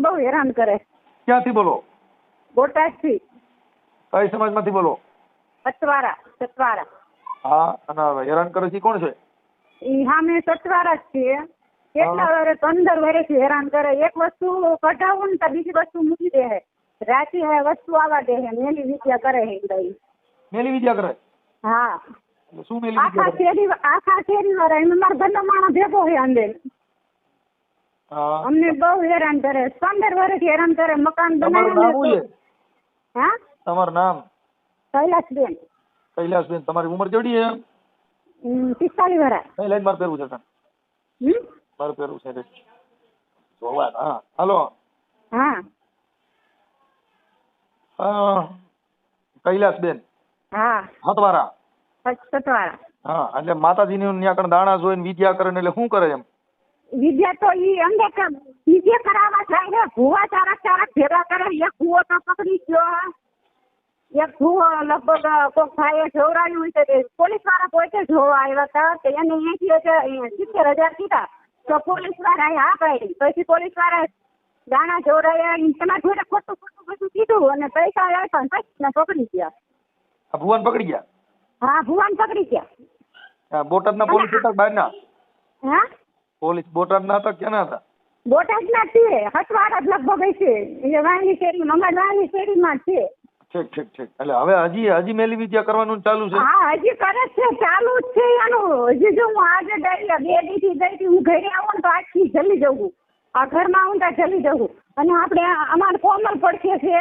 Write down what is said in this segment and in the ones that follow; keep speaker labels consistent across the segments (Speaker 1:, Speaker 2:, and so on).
Speaker 1: બહુ હેરાન કરે.
Speaker 2: ક્યાંથી બોલો?
Speaker 1: બોટાદથી.
Speaker 2: કઈ સમાજમાંથી બોલો?
Speaker 1: સતવારા.
Speaker 2: હા, અને હેરાન કરે છે કોણ છે?
Speaker 1: ઈ સામે સતવારા જ છે. કેટલા વર્ષ 15 વર્ષથી હેરાન કરે. એક વસ્તુ કઢાવું ને તો બીજી વસ્તુ મૂકી દે. રાતે વસ્તુ આવવા દે. મેલી વિદ્યા કરે છે.
Speaker 2: મેલી વિદ્યા કરે?
Speaker 1: હા.
Speaker 2: શું મેલી વિદ્યા કરે?
Speaker 1: આખા શેરી વાળા એમાં મારા ઘરનો માણસ ભેગો છે અંદર. અમને બહુ હેરાન કરે. 15 વર્ષથી હેરાન કરે. મકાન બનાવે. હા,
Speaker 2: તમારું નામ?
Speaker 1: કૈલાસબેન.
Speaker 2: કૈલાસબેન. તમારી ઉંમર કેવડી છે?
Speaker 1: 45 વર્ષ.
Speaker 2: કઈ લાઈન મારે પહેરવું છે? મારે પહેરવું છે જોવા. હા, હાલો.
Speaker 1: હા.
Speaker 2: કૈલાસબેન.
Speaker 1: હા.
Speaker 2: સતવારા. હા, એટલે માતાજીની ત્યાં કણ દાણા જોઈને વિદ્યા કરે એટલે શું કરે એમ?
Speaker 1: વિદ્યા તો ઈ અંદર વિદ્યા કરાવવા જાય. ભૂવા ચારક ભેગા કરે. એક ભૂવો તો પકડી ગયો. એક ભૂવો લગભગ કોક ભાઈએ જોવરાયું છે. પોલીસ વાળા પોતે જોવા આવ્યા હતા કે એને 70,000 કીધા તો પોલીસ વાળાએ હા પાડી. પછી પોલીસ વાળા દાણા જોવરાયા. તમારા જોડે ખોટું બધું કીધું અને પૈસા આપ્યા પછી પકડી ગયા.
Speaker 2: ભુવન પકડી ગયા?
Speaker 1: હા, ભુવન પકડી ગયા.
Speaker 2: બોટાદના પોલીસ હતા બહારના?
Speaker 1: હા,
Speaker 2: પોલીસ બોટાદના હતા ક્યાંના હતા?
Speaker 1: બોટાદના છે. હટવાડા જ લગભગ છે. એ વાયની શેરી મંગળવારની શેરીમાં છે.
Speaker 2: ઠીક. એટલે હવે હજી મેલી વિદ્યા કરવાનું ચાલુ છે?
Speaker 1: હા, હજી કરે છે. ચાલુ જ છે એનું. હજી જો હું આજે ગઈ 2 દિવસથી ગઈ હું ઘરે આવું ને તો આજથી જલ્દી જવું. આ ઘરમાં આવું તો જલ્દી જવું. અને આપણે અમારે કોમલ પડખે છે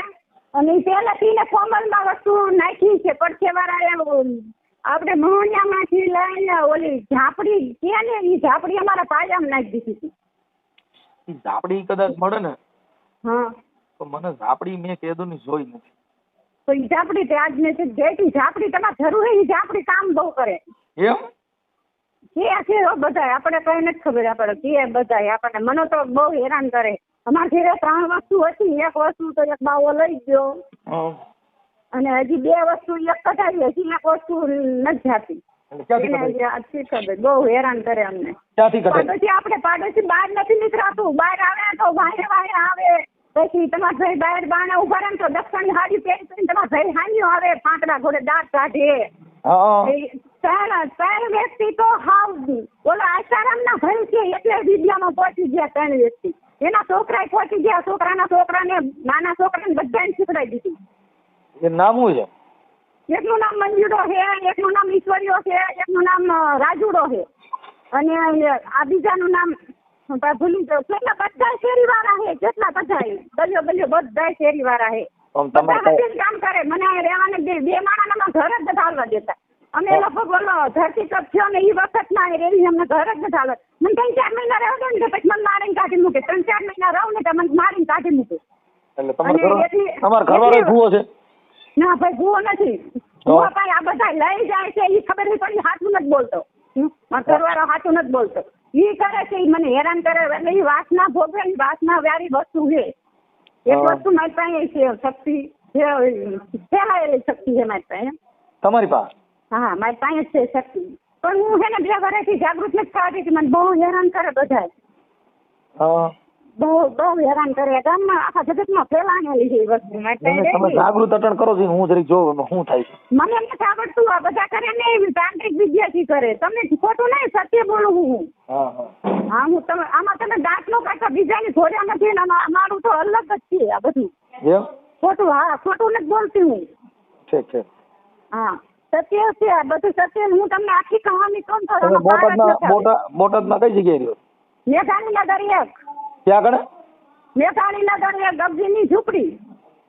Speaker 1: અને પહેલાથી ને કોમલમાં વસ્તુ નાખી છે. પડખે વાળા આપણે મોહનિયામાંથી લઈને ઓલી ઝાપડી છે ને એ ઝાપડી અમારા પાયામાં નાખી દીધી હતી.
Speaker 2: ઝાપડી કદાચ મળે ને
Speaker 1: હા
Speaker 2: તો મને ઝાપડી મેં કીધું ની જોઈ નથી.
Speaker 1: તો એ ઝાપડી ત્યાં જ નથી જેથી ઝાપડી તમારે જરૂર હોય એ ઝાપડી કામ બહુ કરે.
Speaker 2: એમ
Speaker 1: કે છે બધા આપણે કઈ નથી ખબર. આપણે કે બધા આપણને મને તો બહુ હેરાન કરે. અમારા ઘરે 3 વસ્તુ હતી. એક વસ્તુ તો એક બાવો લઈ ગયો અને હજી 2 વસ્તુ એક કઢાવી. હજી એક વસ્તુ નથી જાતી. બહુ હેરાન કરે અમને. પાડોશી આપણે પાડોશી બહાર નથી નીકળાતું. બહાર આવે તો વાહે આવે. પછી તમારા ભાઈ બહાર બાણા ઉભા રહે તો દક્ષિણ હાડી પહેરી કરીને તમારા ભાઈ હાન્યો આવે. પાંકડા ઘોડે દાંત કાઢે. 3 વ્યક્તિ તો હાવ ઓલો આસારામના ભાઈ છે એટલે વિદ્યામાં પહોંચી ગયા. 3 વ્યક્તિ એના છોકરા પહોંચી ગયા. છોકરાને નાના છોકરાને બધાને શીખડાઈ દીધી.
Speaker 2: એ નામ શું છે?
Speaker 1: એકનું નામ મંજુડો છે, એકનું નામ ઈશ્વરીયો છે, એકનું નામ રાજુડો છે અને આ બીજાનું નામ ભૂલી જાઉં. કેટલા બધા શેરી વાળા છે. કેટલા બધા ગલીઓ બધા શેરી વાળા છે. કામ કરે. મને રહેવાને 2 માણસના ઘર જ નથી હાલવા દેતા. અમે લોકો બોલો ધરતી કપ થયો ને એ વખત ના રેવી અમને ઘર જ નથી હાલવા. મને 3-4 મહિના રહેવા દો ને પછી મને મારીને કાઢી મૂકે. 3-4 મહિના રહું ને તો મને મારીને કાઢી મૂકે.
Speaker 2: એટલે તમારા ઘરવાળો ભૂવો છે?
Speaker 1: ના ભાઈ, ભૂવો નથી. ભૂવો ભાઈ આ બધા લઈ જાય છે એ ખબર નહીં પડી. હાથું નથી બોલતો. મારા ઘરવાળો હાથું નથી બોલતો. એ કરે છે. એ મને હેરાન કરે. એટલે એ વાસના ભોગવે. વાસના વાળી વસ્તુ છે. એક વસ્તુ મારી પાસે છે. શક્તિ ફેલાયેલી શક્તિ છે મારી પાસે. તમારી પાસે? હા, મારી પાસે છે શક્તિ. પણ હું છે ને 2 વર્ષથી જાગૃત નથી થતી. મને બહુ હેરાન કરે બધા. બહુ હેરાન કરે. ગામમાં આખા જગતમાં ફેલાયેલી છે એ વસ્તુ.
Speaker 2: તમે જાગૃત અટણ કરો છો. હું જરી જોઉં શું થાય છે.
Speaker 1: મને એમ નથી આવડતું. આ બધા કરે ને તાંત્રિક વિદ્યાથી કરે. તમને ખોટું નહીં સત્ય બોલું હું. હા, હું આમાં તમે દાંતનો કાઢતા બીજાની થોડ્યા નથી. મારું તો અલગ જ છે આ બધું. ખોટું? હા, ખોટું નથી બોલતી હું.
Speaker 2: ઠીક છે.
Speaker 1: હા, સત્ય છે આ બધું. સત્ય. હું તમને આખી કહાની કહું તો
Speaker 2: બોટાદમાં કઈ જગ્યાએ રહ્યો?
Speaker 1: મેઘાણીનગર 1.
Speaker 2: ક્યાં કણે?
Speaker 1: મેઘાણીનગર 1 ગગજીની ઝૂંપડી.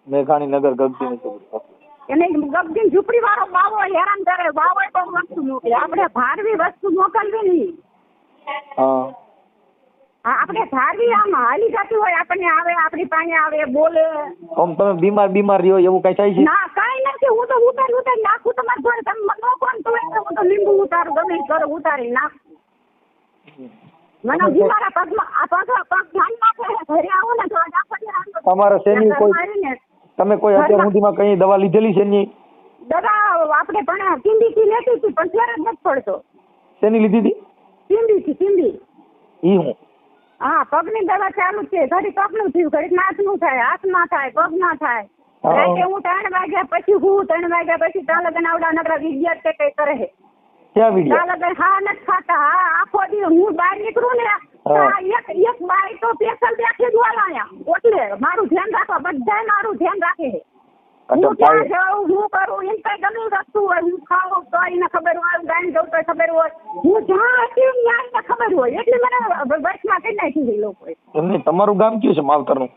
Speaker 2: મેઘાણીનગર ગગજીની ઝૂંપડી.
Speaker 1: એને ગગજીની ઝૂંપડી વાળો બાવો હેરાન કરે. બાવો પણ વસ્તુ મોકલે. આપણે ભારવી વસ્તુ મોકલવી નહીં. આપણે ધારવી આમ હાલી જતી હોય. આપણને આવે, આપણી પાસે આવે, બોલે.
Speaker 2: તમે બીમાર રહ્યો એવું કઈ થાય છે?
Speaker 1: ના, કઈ નથી. હું તો ઉતારી નાખું તમારે ઘરે. તમે મને કોણ તો હું તો લીંબુ ઉતારું. ગમે કરો ઉતારી નાખું. મને બીમારા પગમાં આ પગ ધ્યાન નાખે. ઘરે આવો ને તો
Speaker 2: તમારે શેની કોઈ તમે કોઈ અત્યાર સુધીમાં કઈ દવા લીધેલી છે? ની
Speaker 1: દવા આપણે પણ ટીંબીથી લેતી હતી પણ ફેર જ નથી પડતો.
Speaker 2: શેની લીધી હતી?
Speaker 1: ટીંબી.
Speaker 2: ઈ હું
Speaker 1: હા, પગની દવા ચાલુ જ છે. ઘડી પગનું થયું, ઘડી નાકનું થાય, હાથમાં થાય, પગમાં થાય. રાતે હું 3 વાગ્યા પછી 3 વાગ્યા પછી ત્યાં લગન આવડા નકરા વિદ્યા કે કઈ કરે છે.
Speaker 2: ક્યાં વિડિયા?
Speaker 1: ત્યાં લગન હા નથી ખાતા. હા, આખો દિવસ હું બહાર નીકળું ને એક બાઈ તો સ્પેશિયલ ત્યાંથી જ વાળાયા. એટલે મારું ધ્યાન રાખવા બધાય મારું ધ્યાન રાખે છે. હું ક્યાં જાઉં, હું કરું, એમ કઈ ગમે વસ્તુ હોય, હું ખાવું તો એને ખબર હોય, ગાય જવું તો ખબર હોય, હું જ્યાં હતી ત્યાં એને ખબર હોય. એટલે મને બસમાં કઈ નાખી દે લોકોએ.
Speaker 2: એમને તમારું ગામ કયું છે માવતરનું?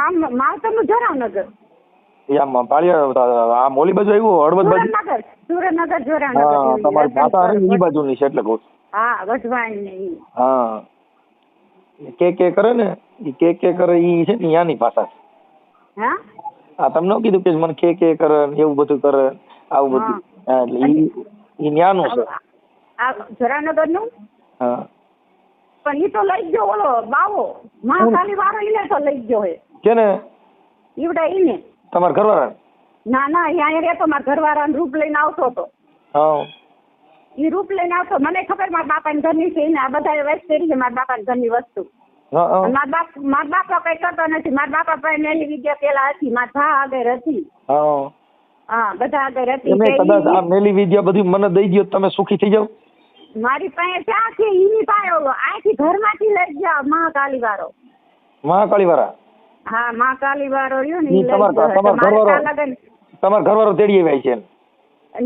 Speaker 1: આમ માવતરનું જરાવનગર.
Speaker 2: આમ પાળિયા આ મોલી બાજુ આવ્યું હળવદ બાજુ?
Speaker 1: સુરેન્દ્રનગર જરાવનગર.
Speaker 2: તમારી ભાષા ઈ બાજુની છે એટલે કહું.
Speaker 1: હા, વઢવાણ ને ઈ.
Speaker 2: હા, કે કરે ને ઈ કે કરે ઈ છે ને યાની ભાષા છે.
Speaker 1: હા,
Speaker 2: હા, તમને કીધું કે મને કે કરે એવું બધું કરે આવું બધું, એટલે ઈ ન્યાનું છે.
Speaker 1: આ જરાવનગર નું.
Speaker 2: હા,
Speaker 1: પણ ઈ તો લઈ ગયો ઓલો બાવો મહાકાલી વાળો, ઈને તો લઈ ગયો હે.
Speaker 2: કેને?
Speaker 1: ઈવડા ઈને.
Speaker 2: તમારા ઘરવાળા?
Speaker 1: ના અહીંયા રહેતો, મારા ઘરવાળા રૂપ લઈને આવતો હતો.
Speaker 2: હા,
Speaker 1: ઈ રૂપ લઈને આવતો. મને ખબર મારા બાપાની ઘરની છે ને આ બધા વેસ્ટ કરી છે મારા બાપાની ઘરની વસ્તુ. મારા બાપા કઈ કરતો નથી. મારા બાપા પાસે મેલી વિદ્યા પેલા હતી, મારા ભા આગળ હતી. હા, બધા આગળ હતી.
Speaker 2: કદાચ આ મેલી વિદ્યા બધી મને દઈ દો તમે સુખી થઈ જાવ.
Speaker 1: મારી પાસે ક્યાં છે? ઈની પાસે આથી ઘરમાંથી લઈ જાવ. મહાકાલી વાળો.
Speaker 2: મહાકાળી વાળા?
Speaker 1: હા, મહાકાલી વાળો રહ્યો ને.
Speaker 2: તમારા ઘરવાળો તેડી આવ્યા છે?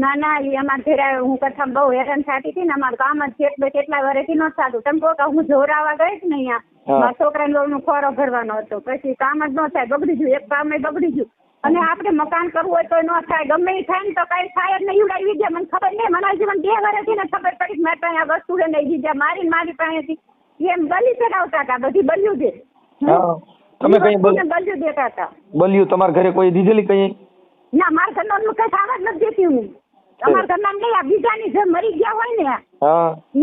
Speaker 1: ના ઈ અમારા ઘરે હું કથા બહુ હેરાન થતી હતી ને. અમારું કામ જ કેટલા વર્ષથી નહોતું થતું. તમે કહો કે હું જોરાવા ગઈ ને અહીંયા, મારા છોકરાને ખોરો ભરવાનો હતો. પછી કામ જ ન થાય, બગડી ગયું. એક કામ બગડી ગયું. અને આપણે મકાન કરવું હોય તો ન થાય. ગમે એ થાય ને તો કઈ થાય જ નહીં. ઉડાવી ગયા મને ખબર નહીં. મને જીવન 2 વર્ષથી ને ખબર પડી કે મેં ત્યાં વસ્તુ લઈ દીધા મારી પાસેથી એમ બલી ચડાવતા હતા. બધી બલ્યું દે.
Speaker 2: તમે કઈ
Speaker 1: બલ્યું દેતા હતા?
Speaker 2: બલ્યું તમારા ઘરે કોઈ દીધેલી કઈ?
Speaker 1: ના, મારા ઘરનું કઈ ખાવા જ નથી દેતી હું. અમારા ઘરના નહીં, આ બીજાની જે મરી ગયા હોય ને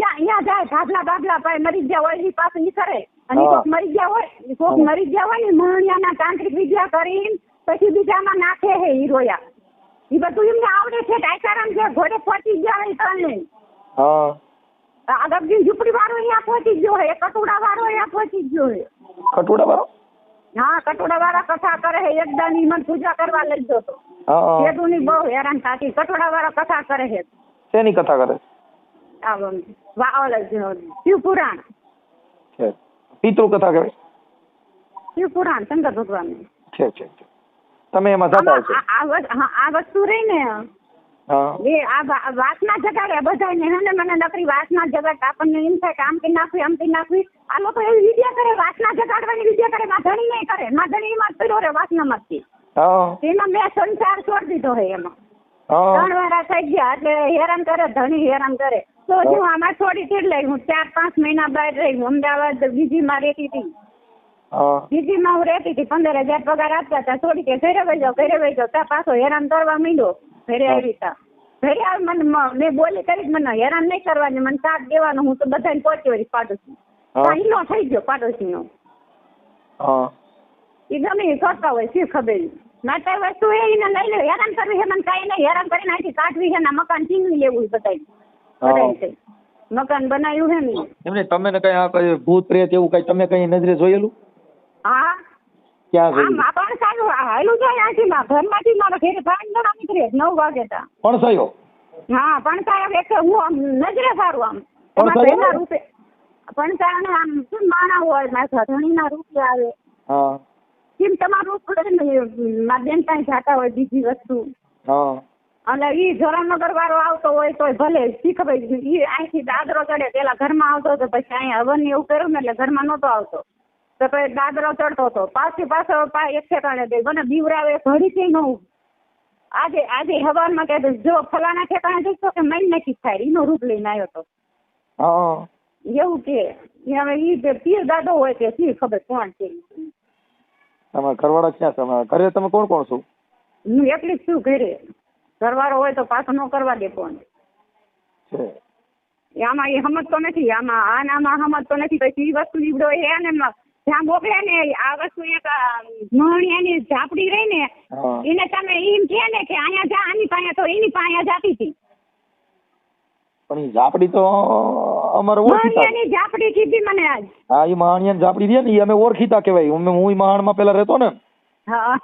Speaker 1: અહીંયા જાય. ભાગલા પાસે મરી ગયા હોય એની પાસે ઈ કરે. અને કોક મરી ગયા હોય ને મહણિયાના તાંત્રિક વિદ્યા કરીને પછી બીજામાં નાખે હે હીરોયા. ઈ બધું એમને આવડે છે. ટાઈકારામ જે ઘોડે પહોંચી ગયા હોય તને. આ ગબજી ઝૂંપડી વાળો અહીંયા પહોંચી ગયો હે. કટોડા વાળો અહીંયા પહોંચી ગયો હે.
Speaker 2: કટોડા વાળો?
Speaker 1: હા, કટોડા વાળા કથા કરે હે. એકદમ મને પૂજા કરવા લઈ ગયો હતો. ની બહુ હેરાન થતી. કટોડા વાળા કથા કરે છે.
Speaker 2: શેની કથા કરે?
Speaker 1: શિવપુરાણ.
Speaker 2: પિતૃ કથા કહેવાય?
Speaker 1: શિવપુરાણ શંકર ભગવાન.
Speaker 2: છે. તમે એમાં જતા છો?
Speaker 1: આ વસ્તુ રહી ને એ આ વાસના જગાડે બધાને. મને નકરી વાસના જગાડ. આપણને એમ થાય કે આમ કરી નાખવી, આમ કરી નાખવી. આ લોકો એવી વિદ્યા કરે, વાસના જગાડવાની વિદ્યા કરે. માધણી નહીં કરે. માધણી એમાં જ પડ્યો રે વાસનામાં જ. એમાં મેં સંસાર છોડી દીધો હે. એમાં 3 વાર થઈ ગયા. એટલે હેરાન કરે, ધણી હેરાન કરે. તો હું આમાં છોડી એટલે હું 4-5 મહિના બહાર રહી. અમદાવાદ બીજીમાં રહેતી હતી. બીજીમાં હું રહેતી હતી. 15,000 પગાર આપતા હતા. છોડી કે ઘરે વહી જાઓ ત્યાં પાછો હેરાન કરવા માંડ્યો. ઘરે આવી તા ઘરે આવી મેં બોલી કરી મને હેરાન નહીં કરવાની, મને સાથ દેવાનો. હું તો બધાને પહોંચી વળી પાડોશી હિલો થઈ ગયો. પાડોશી નો એ ગમે કરતા હોય શી ખબર. મારે વસ્તુ એને લઈ લે. હેરાન કરવી છે મને કઈ નહીં. હેરાન કરીને અહીંથી કાઢવી છે. મકાન ચીનવી લેવું બતાવી. મકાન બનાવ્યું છે ને
Speaker 2: એમને. તમે કઈ આ કઈ ભૂત પ્રેત એવું કઈ તમે કઈ નજરે જોયેલું?
Speaker 1: હા,
Speaker 2: ક્યાં જોયું?
Speaker 1: પણ સારું હાલું જાય. આથી ઘરમાંથી મારા ઘરે 5 જણા નીકળે 9 વાગે તા.
Speaker 2: પણ સાયો? હા,
Speaker 1: પણ સાહેબ હું નજરે સારું આમ એના રૂપે. પણ સાહેબ આમ શું માણા હોય મારા ધણીના રૂપે આવે. કેમ તમારું મારા બેન પાસે જાતા હોય બીજી વસ્તુ. અને ઈ જરાવનગર વાળો આવતો હોય તો ભલે શીખ ભાઈ ઈ અહીંથી દાદરો ચડે. પેલા ઘરમાં આવતો હતો, પછી અહીંયા હવન એવું કર્યું ને એટલે ઘરમાં નહોતો આવતો. તો પછી દાદરો ચડતો હતો. પાછો એક ઠેકાણે દે મને બીવરાવે. ઘડીથી ન આજે હવારમાં કે જો ફલાણા ઠેકાણે જઈશો કે મહિને નક્કી થાય. એનો રૂપ લઈને આવ્યો હતો એવું કે. હવે ઈ પીર દાદો હોય કે શી ખબર કોણ છે.
Speaker 2: તમારા ઘરવાળા ક્યાં? તમારા ઘરે તમે કોણ કોણ છો?
Speaker 1: હું એકલી જ છું ઘરે. ઘરવાળો હોય તો પાછો ન કરવા દે ફોન. આમાં એ સમજતો નથી. આમાં સમજતો નથી. પછી એ વસ્તુ નીવડો એ ને જ્યાં મોકલે ને આ વસ્તુ એક મહણિયાની ઝાપડી રહી ને એને તમે એમ કે ને કે અહીંયા જા આની પાસે, તો એની પાસે જાતી હતી.
Speaker 2: પણ ઈ ઝાપડી તો અમારે ઓળખીતા.
Speaker 1: માણિયાની ઝાપડી કીધી મને આજ.
Speaker 2: હા, ઈ માણિયાની ઝાપડી છે ને ઈ અમે ઓળખીતા કહેવાય. હું મહાણમાં પેલા રહેતો ને.
Speaker 1: હા.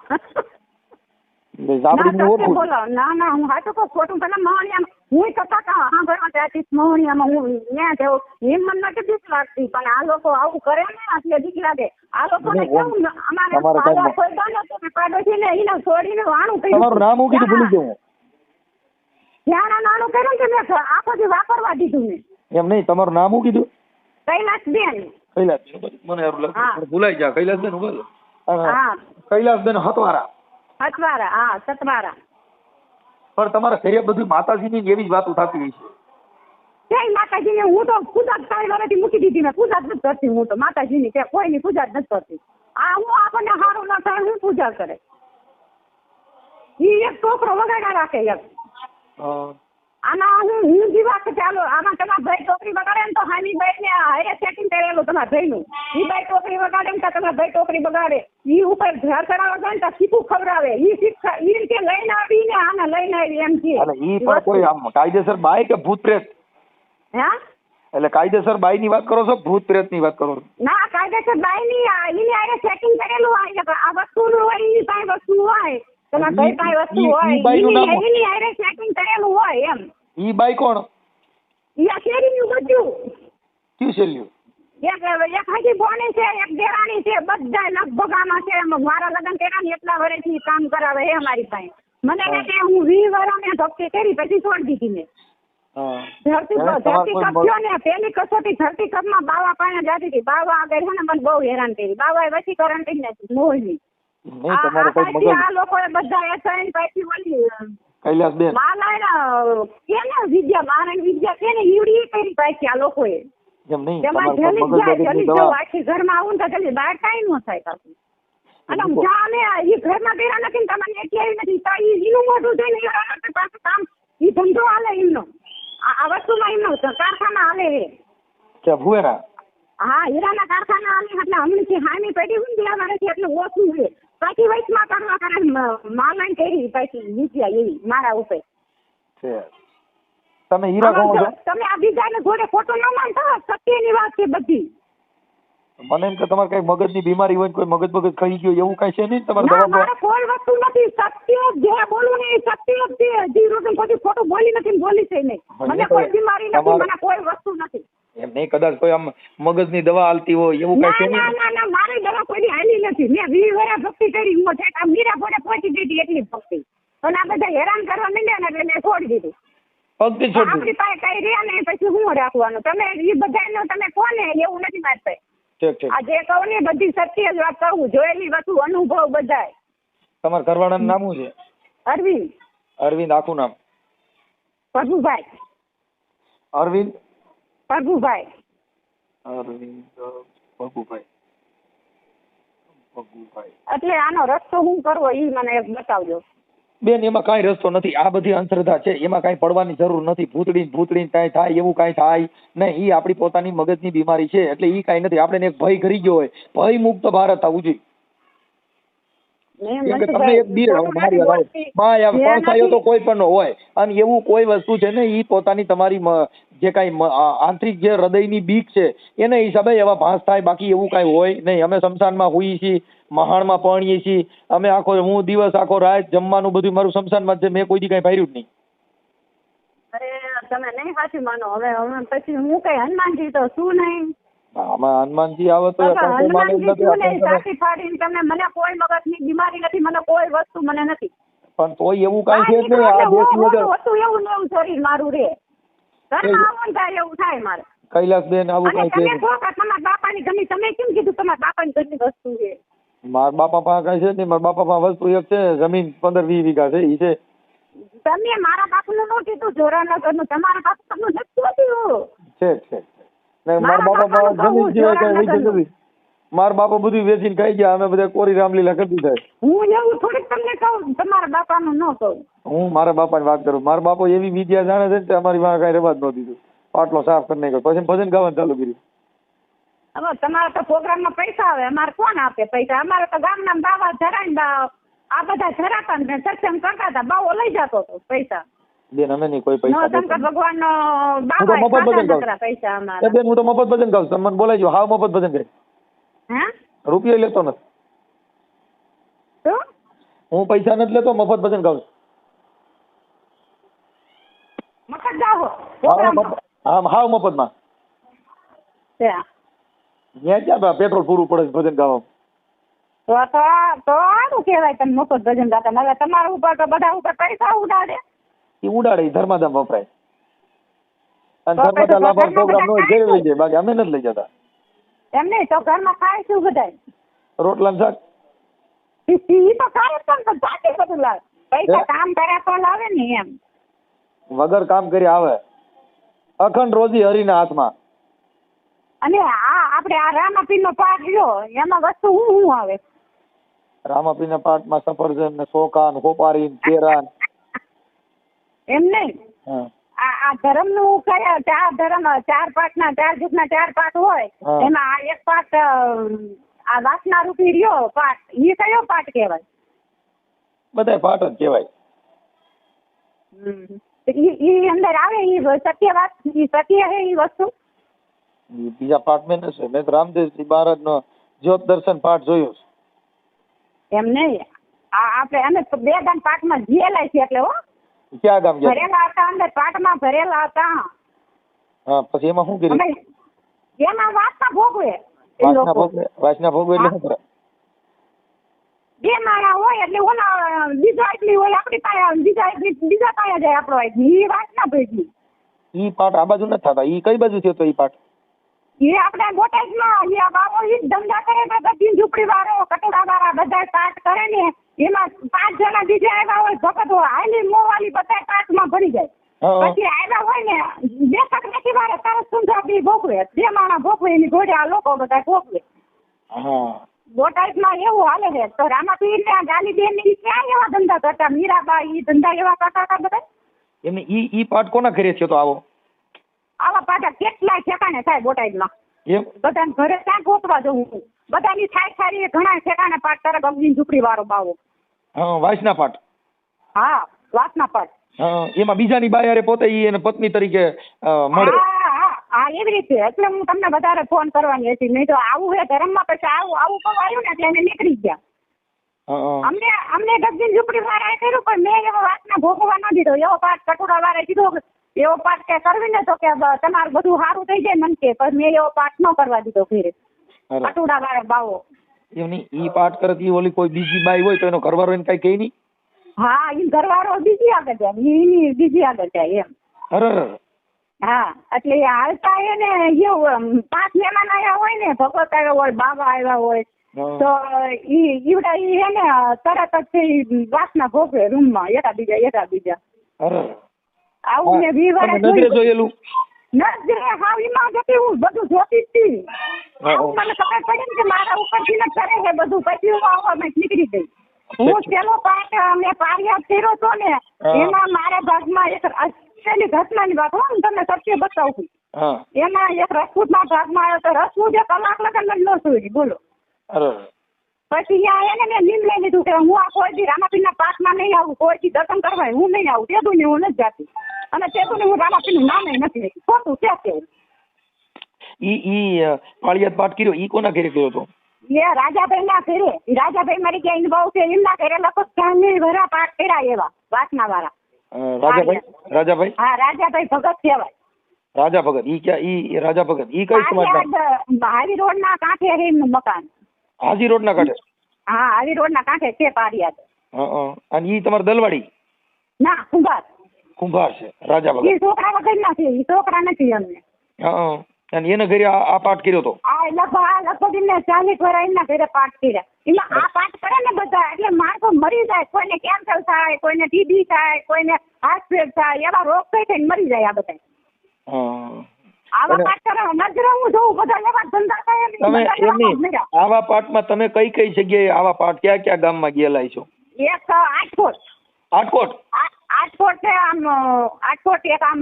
Speaker 2: ઝાપડી ને ઓળખું.
Speaker 1: બોલો ના હું હાચું કહું ખોટું પેલા માણિયામાં હું તો કાકા સાંભળવા ત્યાંથી માણિયામાં હું ત્યાં જવું એમ મને નથી બીક લાગતી પણ આ લોકો આવું કરે ને એટલે બીક લાગે. આ લોકોને કેવું અમારે કોઈ ગાનો પાડોશી ને એને છોડીને વાણું કર્યું.
Speaker 2: તમારું નામ હું કીધું ભૂલી ગયો.
Speaker 1: જ્યાં નાનું કર્યું કે મેં આખો દી વાપરવા દીધું ને.
Speaker 2: એમ નહીં, તમારું નામ શું કીધું?
Speaker 1: કૈલાસબેન.
Speaker 2: કૈલાસબેન, મને સારું લાગે ભૂલાઈ જા. કૈલાસબેન બોલો.
Speaker 1: હા,
Speaker 2: કૈલાસબેન હતવારા.
Speaker 1: હતવારા, હા સતવારા.
Speaker 2: પણ તમારા ઘરે બધી માતાજીની એવી જ વાતો થતી હોય છે.
Speaker 1: જય માતાજીને હું તો પૂજા જ કાંઈ વર્ષથી મૂકી દીધી. મેં પૂજા જ નથી કરતી હું તો માતાજીની કે કોઈની પૂજા જ નથી કરતી. આ હું આપણને સારું ન થાય હું પૂજા કરે. ઈ એક છોકરો વગાડા રાખે એક. આમાં હું જીવા કે ચાલો આમાં તમારા ભાઈ ટોકરી વગાડે ને તો હાની ભાઈ ને હારે સેટિંગ કરેલું તમારા ભાઈનું. ઈ ભાઈ ટોકરી વગાડે ને તો તમારા ભાઈ ટોકરી બગાડે. ઈ ઉપર ઘર ચડાવવા જાય ને તો શીખું ખવડાવે. ઈ રીતે લઈને આવી ને આને લઈને આવી એમ છે.
Speaker 2: એટલે ઈ પણ કોઈ આમ કાયદેસર બાઈ કે ભૂત પ્રેત?
Speaker 1: હા,
Speaker 2: એટલે કાયદેસર બાઈ ની વાત કરો છો ભૂત પ્રેત ની વાત કરો છો?
Speaker 1: ના કાયદેસર બાઈ ની એને હારે સેટિંગ કરેલું હોય. આ વસ્તુ નું હોય એની પાસે વસ્તુ હોય. તમારા ભાઈ પાસે વસ્તુ હોય એની હારે સેટિંગ કરેલું હોય એમ.
Speaker 2: ઈ બાઈ કોણ?
Speaker 1: ઈ આ શેરીનું બધું.
Speaker 2: કયું શેરીયું?
Speaker 1: એક હજી બોની છે, એક દેરાણી છે, બધા લગભગ આમાં છે. મારા લગ્ન કર્યા ને એટલા વર્ષથી કામ કરાવે છે અમારી પાસે. મને કે હું 20 વર્ષ ભક્તિ કરી પછી છોડી દીધી મેં. ધરતી કપ થયો ને પેલી કસોટી ધરતી કપ માં બાવા પાસે જતી હતી. બાવા આગળ છે ને મને બહુ હેરાન કરી. બાવાએ વશીકરણ કરી નાખ્યું મોહની. આ લોકોએ બધા પછી બોલી
Speaker 2: કૈલાસબેન
Speaker 1: કેને વિદ્યા મારણ વિદ્યા કેને ઈવડી કરી પાછી આ લોકોએ.
Speaker 2: એમ નહીં,
Speaker 1: આખી ઘરમાં આવું તો જલ્દી બહાર કાંઈ ન થાય પાછું. અને જાને ઈ ઘરમાં બેરા નથી ને તમને એટલી નથી તો ઈનું મોઢું જોઈને પાછું કામ ઈ ધંધો હાલે એમનો. આ વસ્તુમાં એમનો કારખાના હાલે છે.
Speaker 2: કે ભુવેરા?
Speaker 1: હા, હીરાના કારખાના હાલે એટલે હમણાં હામી પેઢી હું દેવા નથી એટલે ઓછું છે. પછી વચમાં કરવા કરે માલાઈ કરી પછી વિદ્યા એવી મારા ઉપર.
Speaker 2: તમે હીરા કહો છો?
Speaker 1: તમે આ બીજાને જોડે ખોટું ન માનતા. સત્યની વાત છે બધી.
Speaker 2: મને એમ કે તમારે કઈ મગજની બીમારી હોય, કોઈ મગજ ખાઈ ગયો એવું કઈ છે નહીં તમારે?
Speaker 1: મારે કોઈ વસ્તુ નથી. સત્ય જે બોલું ને એ સત્ય જ છે. જીરો કોઈ ખોટું બોલી નથી બોલી છે નહીં. મને કોઈ બીમારી નથી, મને કોઈ વસ્તુ નથી.
Speaker 2: એમ નહીં, કદાચ કોઈ આમ મગજની દવા હાલતી હોય એવું કઈ છે નહીં?
Speaker 1: ના મારી દવા કોઈ હાલી નથી. મેં 20 વર્ષ ભક્તિ કરી. હું ઠેઠ મીરા ભોડે પહોંચી દીધી એટલી ભક્તિ. અને આ બધા હેરાન કરવા માંડ્યા ને એટલે મેં છોડી દીધું. આપણી પાસે કઈ રહ્યા ને પછી હું રાખવાનું. તમે એ બધા તમે કોને એવું નથી મારી પાસે. આ જે કહું ને બધી સત્ય જ વાત કહું. જોયેલી વસ્તુ અનુભવ બધા.
Speaker 2: તમારા ઘરવાળાનું નામ શું છે?
Speaker 1: અરવિંદ.
Speaker 2: અરવિંદ આખું નામ?
Speaker 1: પ્રભુભાઈ.
Speaker 2: અરવિંદ
Speaker 1: પ્રભુભાઈ.
Speaker 2: અરવિંદ પ્રભુભાઈ.
Speaker 1: એટલે આનો રસ્તો શું કરવો એ મને બતાવજો
Speaker 2: બેન. એમાં કઈ રસ્તો નથી. આ બધી અંધશ્રદ્ધા છે. એમાં કઈ પડવાની જરૂર નથી. ભૂતડી કઈ થાય એવું કઈ થાય નહીં. ઈ આપણી પોતાની મગજની બીમારી છે એટલે ઈ કઈ નથી. આપણે એક ભય કરી ગયો હોય. ભય મુક્ત ભારત થવું જોઈએ. તમને એક દીર મારી તો કોઈ પણ હોય અને એવું કોઈ વસ્તુ છે ને ઈ પોતાની તમારી જે કઈ આંતરિક જે હૃદયની બીક છે એને હિસાબે એવા ભાસ થાય. બાકી એવું કઈ હોય નહીં. અમે શમશાનમાં હોઈએ છીએ, મહાણમાં પરણીએ છીએ. અમે હું દિવસ આખો રાત જમવાનું બધું મારું શમશાનમાં છે. મેં કોઈ દી કઈ ભાર્યું જ નહીં.
Speaker 1: અરે તમે નહીં સાચું માનો. હવે પછી હું કઈ હનુમાનજી તો શું નહીં.
Speaker 2: આમાં હનુમાનજી આવે તો
Speaker 1: મને કોઈ મગજની બીમારી નથી. મને કોઈ વસ્તુ મને નથી.
Speaker 2: પણ તોય એવું કઈ છે ને આ
Speaker 1: હતું એવું ને એવું શરીર મારું રે ઘરમાં આવું થાય એવું થાય મારે.
Speaker 2: કૈલાસબેન આવું કઈ છે?
Speaker 1: તમારા બાપાની ગમી તમે કેમ કીધું તમારા બાપાની ઘરની વસ્તુ છે?
Speaker 2: મારા બાપા પાસે કઈ છે નહીં. મારા બાપા પાસે વસ્તુ એક છે. જમીન 15-20 વીઘા છે. ઈ છે.
Speaker 1: તમે મારા બાપનું નું કીધું જોરાનગરનું. તમારા બાપનું નથી
Speaker 2: છે. મારા બાપા જમીન સિવાય કઈ વેચી નથી. મારા બાપા બધું વેચીને ખાઈ ગયા. અમે બધા કોરી રામલીલા કરી દીધા.
Speaker 1: હું એવું થોડીક તમને કહું. તમારા બાપાનું ન કહું.
Speaker 2: હું મારા બાપાની વાત કરું. મારા બાપા એવી વિદ્યા જાણે છે ને અમારી પાસે કઈ રવા જ ન દીધું. પાટલો સાફ કરી નાખ્યો. પછી ભજન ગાવાનું ચાલુ કર્યું.
Speaker 1: હવે તમારા તો પ્રોગ્રામમાં પૈસા આવે. અમારે કોણ આપે પૈસા? અમારે તો ગામના બાવા જરાય આ બધા જરાતા ને સત્સંગ કરતા હતા. બાવો લઈ જતો હતો પૈસા.
Speaker 2: બેન અમે નહીં કોઈ
Speaker 1: નો
Speaker 2: પૈસા
Speaker 1: શંકર
Speaker 2: દેતા.
Speaker 1: ભગવાન નો
Speaker 2: હું તો
Speaker 1: બાબા
Speaker 2: મફત ભજન ગાઉં.
Speaker 1: પૈસા
Speaker 2: એ
Speaker 1: અમારા
Speaker 2: બેન હું તો મફત ભજન ગાઉં છું. તમે મને બોલાવી હાવ મફત ભજન કરી.
Speaker 1: હે
Speaker 2: રૂપિયો લેતો નથી.
Speaker 1: શું
Speaker 2: હું પૈસા નથી લેતો, મફત ભજન ગાઉં છું.
Speaker 1: મફત જાઓ
Speaker 2: હા હાવ મફતમાં. ત્યાં ક્યાં પેટ્રોલ પૂરું પડે છે ભજન ગાવામાં.
Speaker 1: તો સારું કહેવાય તમે મફત ભજન ગાતા. હવે તમારા ઉપર તો બધા ઉપર પૈસા ઉડાડે.
Speaker 2: એ ઉડાડે ધર્માદામ વપરાય. અને
Speaker 1: તો
Speaker 2: ધર્માદા લાભા
Speaker 1: ઘરમાં
Speaker 2: પ્રોગ્રામ નો
Speaker 1: બધા
Speaker 2: ઘેર લઈ જાય, બાકી અમે નથી લઈ જતા.
Speaker 1: એમ નહીં તો ઘરમાં ખાય શું બધાય?
Speaker 2: રોટલા ને શાક.
Speaker 1: ઈ તો ખાય જ પણ જાતે બધું લાવે. પૈસા કામ કર્યા તો લાવે ને એમ.
Speaker 2: વગર કામ કરી આવે. અખંડ રોજી હરિના હાથમાં.
Speaker 1: અને આપણે આ રામાપીરનો પાઠ લ્યો એમાં વસ્તુ શું આવે?
Speaker 2: રામાપીરના પાઠમાં સફરજન ને ચોખા ને કોપારી ને કેરા ને.
Speaker 1: એમ નહીં
Speaker 2: હા.
Speaker 1: આ ધર્મનું કયા ચાર પાઠના 4 જૂથના 4 પાઠ હોય
Speaker 2: હા.
Speaker 1: એમાં આ એક પાઠ આ વાસના રૂપી રહ્યો પાઠ એ કયો પાઠ કહેવાય?
Speaker 2: બધાય પાઠ જ કહેવાય.
Speaker 1: ઈ અંદર આવે ઈ સત્ય વાત, ઈ સત્ય હે ઈ વસ્તુ.
Speaker 2: ઈ બીજા પાઠ મેં નથી. મેં તો રામદેવજી મહારાજનો જ્યોત દર્શન પાઠ જોયો છે.
Speaker 1: એમ નહીં આપણે અમે 2 દાન પાઠમાં જીએલા છે એટલે હો
Speaker 2: ક્યાં ગામ ગયા?
Speaker 1: ભરેલા હતા અંદર પાઠમાં ભરેલા હતા.
Speaker 2: હા પછી એમાં શું કર્યું?
Speaker 1: અમે એમાં વાસના ભોગવે એ
Speaker 2: વાસના
Speaker 1: લોકો.
Speaker 2: ભોગવે. વાસના ભોગવે એટલે શું કરે?
Speaker 1: 2 માળા હોય એટલે ઓલા બીજા એટલી હોય આપણી પાસે, બીજા પાસે જાય આપણો ઈ વાસના ભેગી.
Speaker 2: ઈ પાઠ આ બાજુ નથી થતા. ઈ કઈ બાજુ થયો તો ઈ પાઠ?
Speaker 1: એ આપણે બોટાદમાં ઈ બાબો ઈ ધંધા કરે તો બધી ઝૂંપડી વાળો કટોરા વાળા બધા પાઠ કરે ને એમાં 5 જણા બીજા આવ્યા હોય ભગત હોય હાલી મોવાલી બધા પાઠમાં ભરી જાય.
Speaker 2: હા.
Speaker 1: પછી આવ્યા હોય ને 2 તક નથી વાળે તરત સુંદરબી ભોગવે 2 માણા ભોગવે એની ઘોડે આ લોકો બધા ભોગવે.
Speaker 2: હા.
Speaker 1: બોટાદમાં એવું હાલે છે. તો રામાપીર ને ગાલીબેન ઈ ક્યાં એવા ધંધા કરતા? મીરાબા ઈ ધંધા એવા કરતા હતા બધા.
Speaker 2: એમને ઈ પાઠ કોના ઘરે થયો તો આવો?
Speaker 1: આવા પાછા કેટલાય ઠેકાણે થાય બોટાદમાં.
Speaker 2: એમ?
Speaker 1: બધા ઘરે ક્યાં ગોતવા જવું? બધાની થાય ઘણા ઠેકાણે પાઠ કરે ગમની ઝૂંપડી વાળો બાવો.
Speaker 2: હા વાસના પાઠ.
Speaker 1: હા વાસના પાઠ.
Speaker 2: હા એમાં બીજાની બાયારે પોતે ઈ એને પત્ની તરીકે મળે.
Speaker 1: હા એવી રીતે. એટલે હું તમને વધારે ફોન કરવાની હતી. નહીં તો આવું હે ધર્મમાં પછી આવું આવ્યું ને એટલે એને નીકળી ગયા.
Speaker 2: હા.
Speaker 1: અમને ગમની ઝૂંપડી વાળાએ કર્યું પણ મેં એવો વાસના ભોગવવા ન દીધો. એવો પાઠ કટોરા વાળાએ કીધો એવો પાઠ કે કરવી ને તો કે તમારું બધું સારું થઈ જાય મન કે. પણ મેં એવો પાઠ ન કરવા દીધો ઘરે. કટોરા વાળા બાવો.
Speaker 2: એમની ઈ પાઠ કરે ઈ ઓલી કોઈ બીજી બાઈ હોય તો એનો ઘરવાળો એને કઈ કહે નહીં?
Speaker 1: હા ઈ ઘરવાળો બીજી આગળ જાય, ઈ બીજી આગળ જાય એમ.
Speaker 2: અરે
Speaker 1: હા એટલે હાલતા એને એવું 5 મહેમાન આવ્યા હોય ને, ભગવત આવ્યા હોય, બાબા આવ્યા હોય તો ઈવડા ઈ એને તરત જ વાસના ભોગવે રૂમમાં એકા બીજા.
Speaker 2: અરે
Speaker 1: આવું મેં 20 વર્ષ
Speaker 2: નજરે જોયેલું?
Speaker 1: નજરે હાવ ઈમાં જતી હું બધું જોતી જ હતી. આવું મને ખબર પડી ને કે મારા ઉપરથી ને કરે છે બધું. પછી હું આવવામાં નીકળી ગઈ. હું પેલો પાઠ મેં પારિયાદ કર્યો હતો ને એમાં મારા ભાગમાં એક પેલી ઘટનાની વાત હું તમને સત્ય બતાવું. એમાં એક રસપૂતના ભાગમાં આવ્યો તો રસપૂત 1 કલાક લગન ન સુઈ. બોલો. પછી ત્યાં એને મેં નિમ લઈ લીધું કે હું આ કોઈ દી રામાપીરના પાઠમાં નહીં આવું, કોઈ દી દર્શન કરવા હું નહીં આવું. તેતું ને હું નથી જાતી અને તેતું ને હું રામાપીરનું નામ નથી લેતી. ખોટું ક્યાં કેવું?
Speaker 2: ઈ પાળિયાદ પાઠ કર્યો ઈ કોના ઘરે કર્યો હતો?
Speaker 1: એ રાજાભાઈ ના ઘરે. રાજાભાઈ મારી ક્યાંય બહુ છે એમના ઘરે લખો ક્યાં ભરા પાઠ કર્યા એવા વાસના વાળા.
Speaker 2: રાજાભાઈ?
Speaker 1: હા રાજાભાઈ ભગત કહેવાય.
Speaker 2: રાજા ભગત. ઈ રાજા ભગત ઈ કઈ સમાજના?
Speaker 1: હાવી રોડ ના કાંઠે છે એમનું મકાન.
Speaker 2: હાજી રોડ ના કાંઠે?
Speaker 1: હા હાવી રોડ ના કાંઠે છે પારિયાદ.
Speaker 2: અને ઈ તમારે દલવાડી?
Speaker 1: ના કુંભાર
Speaker 2: છે રાજા ભગત.
Speaker 1: એ છોકરા વગર નથી. એ છોકરા નથી અમને.
Speaker 2: અને એના ઘરે આ પાઠ કર્યો હતો?
Speaker 1: આ લગભગ એમને 40 વર્ષ એમના ઘરે પાઠ કર્યા. એમાં આ પાઠ કરે ને બધા એટલે માણસો મરી જાય. કોઈને કેન્સર થાય, કોઈને ટીબી થાય, કોઈને હાર્ટ ફેલ થાય, એવા રોગ થઈ થઈને મરી જાય આ બધા. આવા પાઠ કરે નજરે હું જોઉં બધા એવા ધંધા થાય.
Speaker 2: આવા પાઠમાં તમે કઈ કઈ જગ્યાએ આવા પાઠ ક્યાં ગામમાં ગયેલા છો?
Speaker 1: એક આટકોટ છે. આટકોટ એક આમ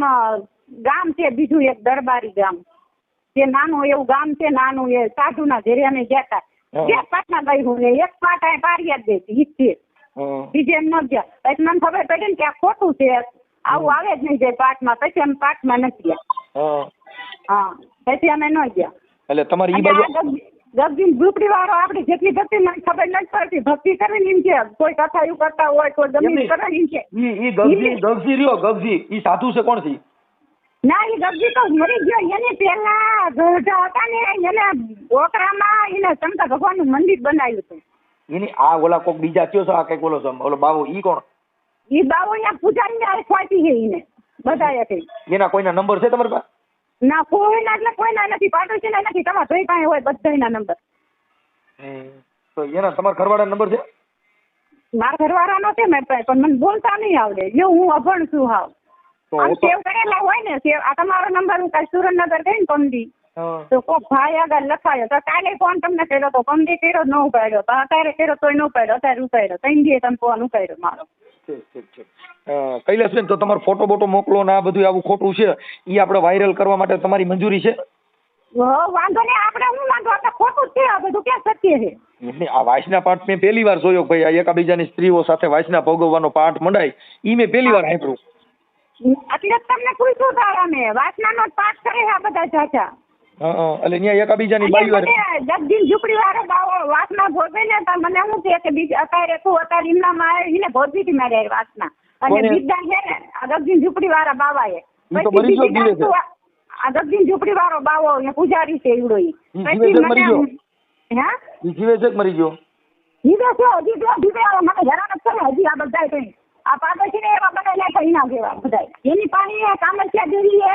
Speaker 1: ગામ છે. બીજું એક દરબારી ગામ જે નાનું એવું ગામ છે. નાનું એ સાધુના ઘરે અમે ગયા હતા. 2 પાઠના ગયું ને 1 પાઠ પારિયાદ દે છે. બીજે એમ ન ગયા. પછી મને ખબર પડી ને કે આ ખોટું છે આવું આવે જ નહીં જાય પાઠમાં. પછી અમે પાઠમાં નથી ગયા. હા પછી અમે ન ગયા.
Speaker 2: એટલે તમારી ઈ
Speaker 1: અને
Speaker 2: બાજુ
Speaker 1: આ ગગજી ઝૂંપડી વાળો આપડી જેટલી ભક્તિ મને ખબર નથી પડતી. ભક્તિ કરવી એમ છે, કોઈ કથાયું કરતા હોય, કોઈ ગમે કરવાની એમ છે.
Speaker 2: ઈ ગગજી રહ્યો, ગગજી ઈ સાધુ છે કોણ છે?
Speaker 1: ના એ ગગજી તો મરી ગયો. એની પેલા ગઢા હતા ને એને ઓકરામાં એને શંકર ભગવાનનું મંદિર બનાવ્યું હતું.
Speaker 2: એની આ ઓલા કોક બીજા કયો છે, આ કઈક ઓલો છે ઓલો બાવો, ઈ કોણ?
Speaker 1: ઈ બાવો અહીંયા પૂજારી ને ખોટી છે એને બધાએ કઈ.
Speaker 2: એના કોઈના નંબર છે તમારી પાસે?
Speaker 1: ના કોઈના એટલે કોઈના નથી. પાડોશીના નથી. તમારે જોઈ કાંઈ હોય બધાના નંબર.
Speaker 2: તો એના તમારા ઘરવાળા નંબર છે?
Speaker 1: મારા ઘરવાળાનો છે મારી પાસે, પણ મને બોલતા નહીં આવડે. જો હું અભણ છું હાવ. આમ સેવ કરેલા હોય ને સેવ. આ તમારો નંબર હું કાલે સુરેન્દ્રનગર ગઈ ને પમદી તો કોક ભાઈ આગળ લખાયો તો કાલે ફોન તમને કર્યો તો પમદી કર્યો ન ઉપાડ્યો. તો અત્યારે કર્યો તોય ન ઉપાડ્યો. અત્યારે ઉપાડ્યો. ત્રણ દિવસ તમે ફોન ઉપાડ્યો મારો.
Speaker 2: કૈલાસબેન તો તમારો ફોટો બોટો મોકલો ને આ બધું આવું ખોટું છે ઈ આપણે વાયરલ કરવા માટે તમારી મંજૂરી છે?
Speaker 1: વાંધો નહીં. આપણે હું વાંધો? આપણે ખોટું જ છે. આ બધું ક્યાં સત્ય છે?
Speaker 2: એટલે આ વાસના પાઠ મેં પહેલી વાર જોયો ભાઈ. આ એકાબીજાની સ્ત્રીઓ સાથે વાસના ભોગવવાનો પાઠ મંડાય ઈ મેં પહેલી વાર સાંભળ્યું.
Speaker 1: એટલે તમને પૂછ્યું તારા મેં વાસનાનો પાઠ કરે આ બધા ચાચા.
Speaker 2: એટલે ત્યાં એકાબીજાની બાઈઓ
Speaker 1: જગદીન ઝૂંપડી વાળો બાવો વાસના ભોગવે ને તો મને શું છે કે બીજા અત્યારે તું અત્યારે ઇમનામાં આવે એને ભોગવી હતી મારે વાસના. અને બીજા છે ને આ જગદીન ઝૂંપડી વાળા બાવાએ. આ જગદીન ઝૂંપડી વાળો બાવો એ પૂજારી છે ઈવડો.
Speaker 2: જીવે છે મરી ગયો?
Speaker 1: જીવે છે હજી મને હેરાન જ કરે હજી આ બધા કઈ. આ પાડોશી ને એવા બધા લેખા ના કેવા બધા. એની પાસે કામખ્યા દેવી છે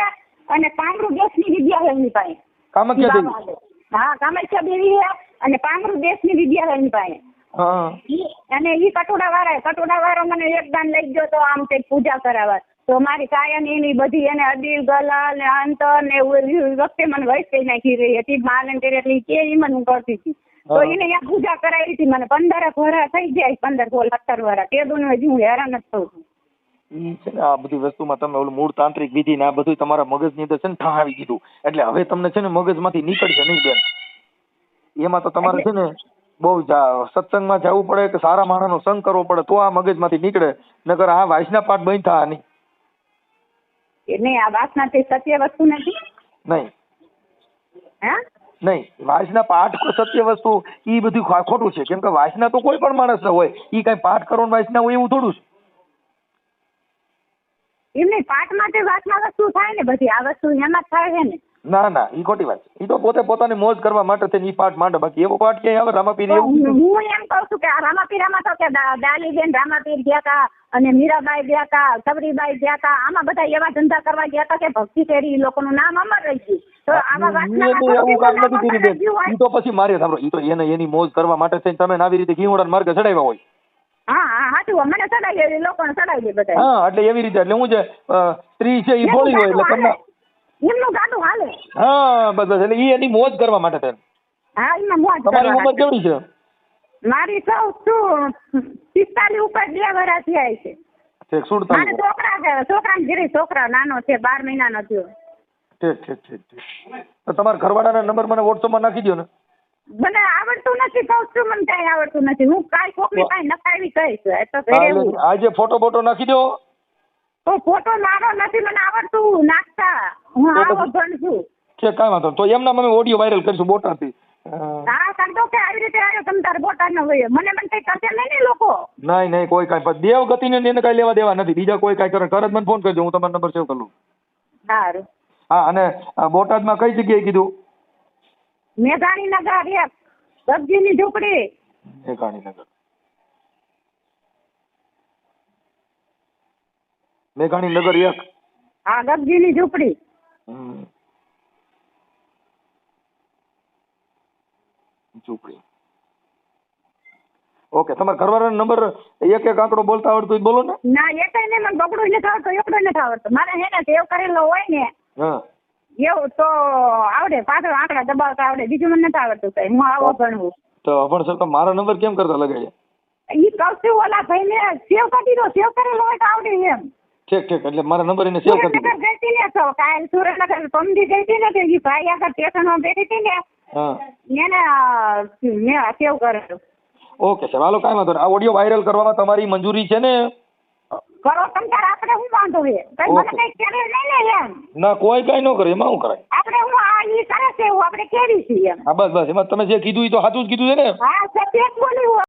Speaker 1: અને પાંગરું દેશની વિદ્યા છે એની પાસે.
Speaker 2: કામખ્યા દેવી?
Speaker 1: હા કામખ્યા દેવી છે અને પાંગરું દેશની વિદ્યા છે એની પાસે. અને ઈ કટોડા વાળો મને એક દાન લઈ ગયો તો આમ કઈક પૂજા કરાવવા. તો મારી કાયમ એની બધી એને અડીલ ગલાલ ને અંતર ને વખતે મને વૈસ કઈ નાખી રહી હતી. માલન કરી એટલે કે ઈ મને હું કરતી હતી. તો એને અહીંયા પૂજા કરાવી હતી. મને 15 વર્ષ થઈ જાય. 15 16 17 વર્ષ તે દુનિયા હજી હું હેરાન જ થઉં છું.
Speaker 2: ઈ છે ને આ બધી વસ્તુમાં તમે ઓલું મૂળ તાંત્રિક વિધિ ને આ બધું તમારા મગજની અંદર છે ને ઠાવી દીધું. એટલે હવે તમને છે ને મગજમાંથી નીકળશે નહીં બેન. એમાં તો તમારે છે ને બહુ સત્સંગમાં જવું પડે કે સારા માણસનો સંગ કરવો પડે તો આ મગજમાંથી નીકળે. નકર આ વાસના પાઠ બંધ થા નહીં.
Speaker 1: નહીં આ વાસના તે સત્ય વસ્તુ નથી.
Speaker 2: નહીં
Speaker 1: હા
Speaker 2: નહીં વાસના પાઠ સત્ય વસ્તુ ઈ બધું ખોટું છે. કેમ કે વાસના તો કોઈ પણ માણસ હોય. ઈ કઈ પાઠ કરવાનું વાસના હોય એવું થોડું છે.
Speaker 1: એમને પાઠ માટે વાસના વસ્તુ થાય ને બધી આ વસ્તુ એમાં જ થાય છે ને.
Speaker 2: ના ઈ ખોટી વાત છે. ઈ તો પોતે પોતાની મોજ કરવા માટે છે ઈ પાઠ માંડે. બાકી એવો પાઠ ક્યાંય આવે રામાપીર એવું?
Speaker 1: હું એમ કહું છું કે આ રામાપીરામાં તો કે ડાલીબેન રામાપીર ગયા હતા અને મીરાબાઈ ગયા હતા, સબરીબાઈ ગયા હતા. આમાં બધા એવા ધંધા કરવા ગયા હતા કે ભક્તિ કરી ઈ લોકોનું નામ અમર રહી ગયું. તો આવા વાસના
Speaker 2: ઈ તો પછી મારે સાંભળો ઈ તો એને એની મોજ કરવા માટે થઈને તમે આવી રીતે ઘીવડાના માર્ગે ચડાવ્યા હોય.
Speaker 1: હા સાચું. મને ચડાવી દે લોકોને ચડાવી દે બધા.
Speaker 2: હા એટલે એવી રીતે. એટલે હું જે સ્ત્રી છે ઈ બોલી હોય એટલે તમને
Speaker 1: એમનું ગાડું હાલે.
Speaker 2: હા બસ એટલે ઈ એની મોજ કરવા માટે થાય.
Speaker 1: હા એમાં મોજ.
Speaker 2: તમારી ઉંમર કેવડી છે?
Speaker 1: મારી 45 ઉપર 2 વર્ષ થયા છે. મારે છોકરાને ઘરે છોકરા નાનો છે 12 મહિનાનો થયો.
Speaker 2: ઠીક. તો તમારા ઘરવાળાના નંબર મને વોટ્સઅપમાં નાખી દો ને.
Speaker 1: મને આવડતું નથી કહું છું. મને કઈ આવડતું નથી. હું કાંઈ કોકની કાંઈ નખાવી કહીશ.
Speaker 2: આજે ફોટો બોટો નાખી દો.
Speaker 1: તો ફોટો મારો નથી મને આવડતું નાખતા. હું આવો ભણ છું.
Speaker 2: છે કાંઈ વાંધો તો એમના અમે ઓડિયો વાયરલ કરીશું બોટાદથી.
Speaker 1: હા કરતો કે આવી રીતે આવ્યો તમે તારે બોટાદ નો હોય. મને કઈ કરશે નહીં લોકો.
Speaker 2: નહીં કોઈ કાંઈ દેવગતિ ને એને કઈ લેવા દેવા નથી. બીજા કોઈ કાંઈ કરે તરત મને ફોન કરજો. હું તમારો નંબર સેવ કરી લઉં.
Speaker 1: સારું.
Speaker 2: હા અને બોટાદમાં કઈ જગ્યાએ કીધું?
Speaker 1: મેઘાણીનગર 1 સબ્જીની ઝૂંપડી.
Speaker 2: મેઘાણીનગર 1.
Speaker 1: હા ગબજીની ઝૂંપડી.
Speaker 2: ઝૂંપડી. ઓકે. તમારા ઘરવાળાનો નંબર એક આંકડો બોલતા આવડતું બોલો ને.
Speaker 1: ના એકય નહીં. મને બગડું નથી આવડતું. એકડો નથી આવડતો. મારે હે ને ટેવ કરેલો હોય ને એવું તો આવડે. પાછળ આંકડા દબાવતા આવડે. બીજું મને નથી આવડતું કઈ. હું આવો ભણવું તો
Speaker 2: પણ સર મારા નંબર કેમ કરતા લગાડ્યા?
Speaker 1: ઈ કહું છું ઓલા ભાઈ ને સેવ કરી દો. સેવ કરેલો હોય તો આવડે એમ.
Speaker 2: ઠીક એટલે મારા નંબર એને સેવ કરી દો.
Speaker 1: ગઈ હતી ને તો કાલ સુરેન્દ્રનગર પમદી ગઈ હતી ને તો ઈ ભાઈ આગળ સ્ટેશનમાં બેઠી હતી ને એને મેં સેવ કરેલું.
Speaker 2: ઓકે સાહેબ હાલો કાંઈ વાંધો નહીં. આ ઓડિયો વાયરલ કરવામાં તમારી મંજૂરી છે ને?
Speaker 1: કરો તમતાર આપણે શું વાંધો છે કઈ મને કઈ કેરી લઈ લે એમ
Speaker 2: ના કોઈ કઈ ન કરે એમાં શું કરાય
Speaker 1: આપણે હું આ ઈ કરે છે એવું આપણે કેરી છીએ એમ
Speaker 2: હા બસ એમાં તમે જે કીધું એ તો સાચું જ કીધું છે ને
Speaker 1: હા સત્ય જ બોલી હું